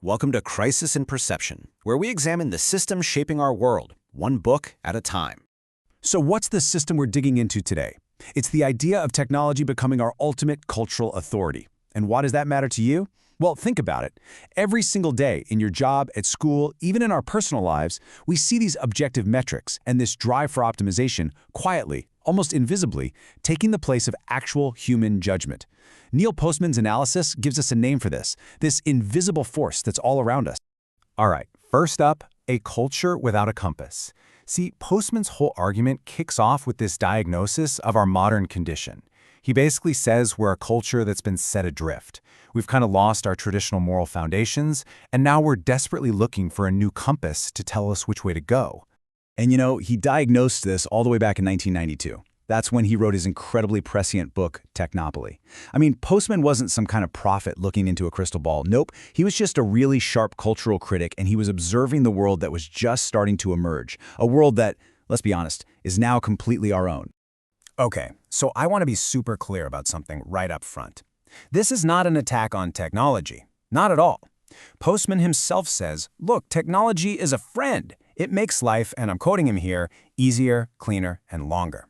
Welcome to Crisis in Perception, where we examine the systems shaping our world, one book at a time. So what's the system we're digging into today? It's the idea of technology becoming our ultimate cultural authority. And why does that matter to you? Well, think about it. Every single day, in your job, at school, even in our personal lives, we see these objective metrics and this drive for optimization quietly, almost invisibly, taking the place of actual human judgment. Neil Postman's analysis gives us a name for this invisible force that's all around us. All right, first up, a culture without a compass. See, Postman's whole argument kicks off with this diagnosis of our modern condition. He basically says we're a culture that's been set adrift. We've kind of lost our traditional moral foundations, and now we're desperately looking for a new compass to tell us which way to go. And he diagnosed this all the way back in 1992. That's when he wrote his incredibly prescient book, Technopoly. I mean, Postman wasn't some kind of prophet looking into a crystal ball. Nope, he was just a really sharp cultural critic, and he was observing the world that was just starting to emerge. A world that, let's be honest, is now completely our own. Okay, so I want to be super clear about something right up front. This is not an attack on technology. Not at all. Postman himself says, look, technology is a friend. It makes life, and I'm quoting him here, easier, cleaner, and longer.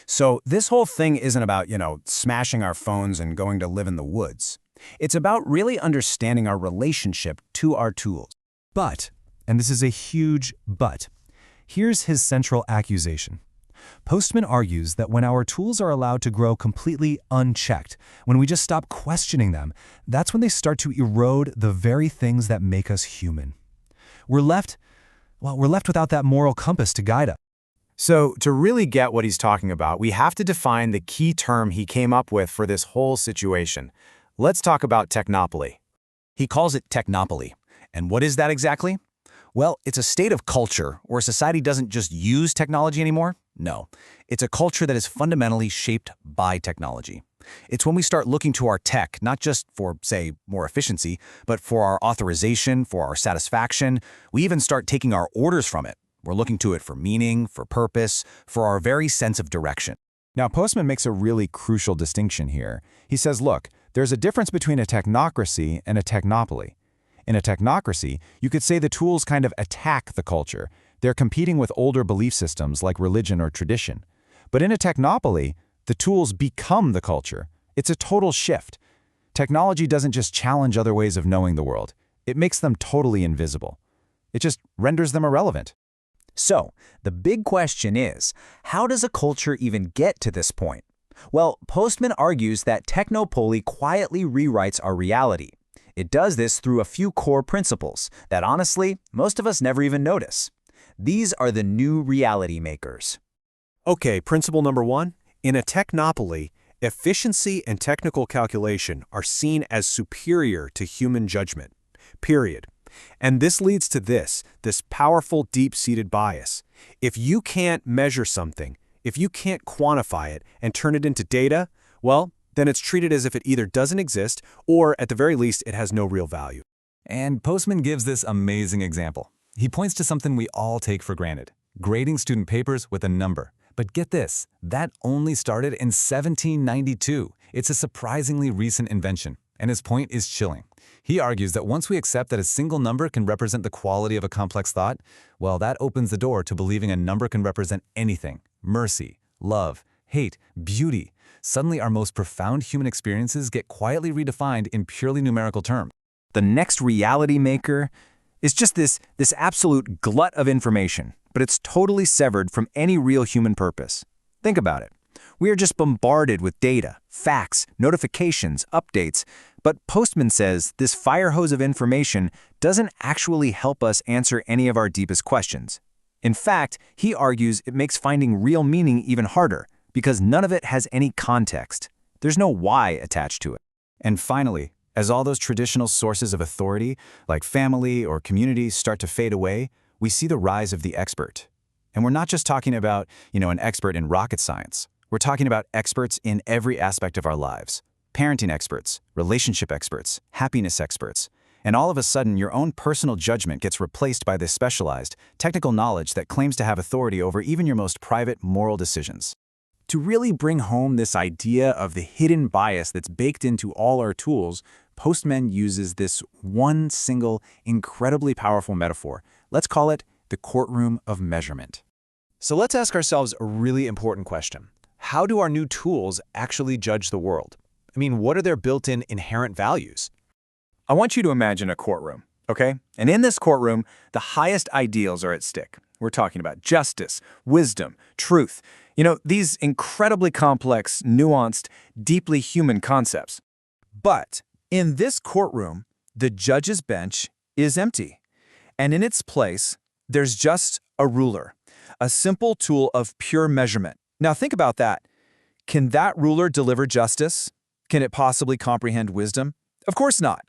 So this whole thing isn't about, smashing our phones and going to live in the woods. It's about really understanding our relationship to our tools. But, and this is a huge but, here's his central accusation. Postman argues that when our tools are allowed to grow completely unchecked, when we just stop questioning them, that's when they start to erode the very things that make us human. We're left without that moral compass to guide us. So, to really get what he's talking about, we have to define the key term he came up with for this whole situation. Let's talk about technopoly. He calls it technopoly. And what is that exactly? Well, it's a state of culture where society doesn't just use technology anymore. No, it's a culture that is fundamentally shaped by technology. It's when we start looking to our tech, not just for, say, more efficiency, but for our authorization, for our satisfaction. We even start taking our orders from it. We're looking to it for meaning, for purpose, for our very sense of direction. Now, Postman makes a really crucial distinction here. He says, look, there's a difference between a technocracy and a technopoly. In a technocracy, you could say the tools kind of attack the culture. They're competing with older belief systems like religion or tradition. But in a technopoly, the tools become the culture. It's a total shift. Technology doesn't just challenge other ways of knowing the world. It makes them totally invisible. It just renders them irrelevant. So, the big question is, how does a culture even get to this point? Well, Postman argues that Technopoly quietly rewrites our reality. It does this through a few core principles that, honestly, most of us never even notice. These are the new reality makers. Okay, principle number 1. In a technopoly, efficiency and technical calculation are seen as superior to human judgment. Period. And this leads to this powerful, deep-seated bias. If you can't measure something, if you can't quantify it and turn it into data, well, then it's treated as if it either doesn't exist or, at the very least, it has no real value. And Postman gives this amazing example. He points to something we all take for granted, grading student papers with a number. But get this, that only started in 1792. It's a surprisingly recent invention, and his point is chilling. He argues that once we accept that a single number can represent the quality of a complex thought, well, that opens the door to believing a number can represent anything: mercy, love, hate, beauty. Suddenly, our most profound human experiences get quietly redefined in purely numerical terms. The next reality maker is just this absolute glut of information, but it's totally severed from any real human purpose. Think about it. We are just bombarded with data, facts, notifications, updates, but Postman says this fire hose of information doesn't actually help us answer any of our deepest questions. In fact, he argues it makes finding real meaning even harder, because none of it has any context. There's no why attached to it. And finally, as all those traditional sources of authority, like family or community, start to fade away, we see the rise of the expert. And we're not just talking about, an expert in rocket science. We're talking about experts in every aspect of our lives. Parenting experts, relationship experts, happiness experts. And all of a sudden, your own personal judgment gets replaced by this specialized, technical knowledge that claims to have authority over even your most private moral decisions. To really bring home this idea of the hidden bias that's baked into all our tools, Postman uses this one single, incredibly powerful metaphor. Let's call it the courtroom of measurement. So let's ask ourselves a really important question. How do our new tools actually judge the world? I mean, what are their built-in inherent values? I want you to imagine a courtroom, okay? And in this courtroom, the highest ideals are at stake. We're talking about justice, wisdom, truth. You know, these incredibly complex, nuanced, deeply human concepts. But in this courtroom, the judge's bench is empty. And in its place, there's just a ruler, a simple tool of pure measurement. Now think about that. Can that ruler deliver justice? Can it possibly comprehend wisdom? Of course not.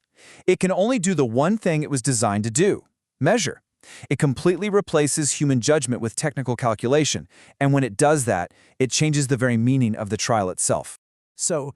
It can only do the one thing it was designed to do: measure. It completely replaces human judgment with technical calculation, and when it does that, it changes the very meaning of the trial itself. So,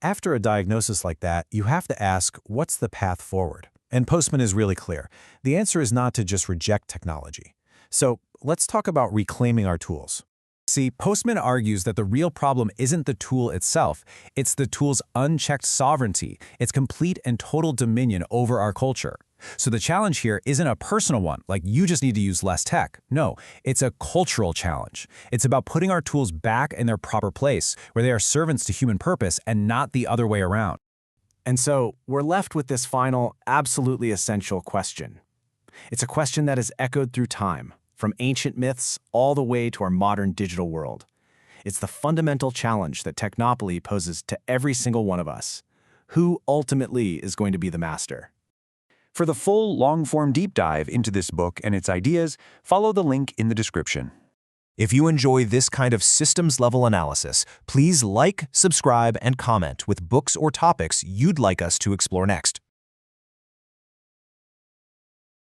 after a diagnosis like that, you have to ask, what's the path forward? And Postman is really clear. The answer is not to just reject technology. So, let's talk about reclaiming our tools. See, Postman argues that the real problem isn't the tool itself, it's the tool's unchecked sovereignty, its complete and total dominion over our culture. So the challenge here isn't a personal one, like you just need to use less tech. No, it's a cultural challenge. It's about putting our tools back in their proper place, where they are servants to human purpose and not the other way around. And so we're left with this final, absolutely essential question. It's a question that has echoed through time, from ancient myths all the way to our modern digital world. It's the fundamental challenge that Technopoly poses to every single one of us. Who ultimately is going to be the master? For the full, long-form deep dive into this book and its ideas, follow the link in the description. If you enjoy this kind of systems-level analysis, please like, subscribe, and comment with books or topics you'd like us to explore next.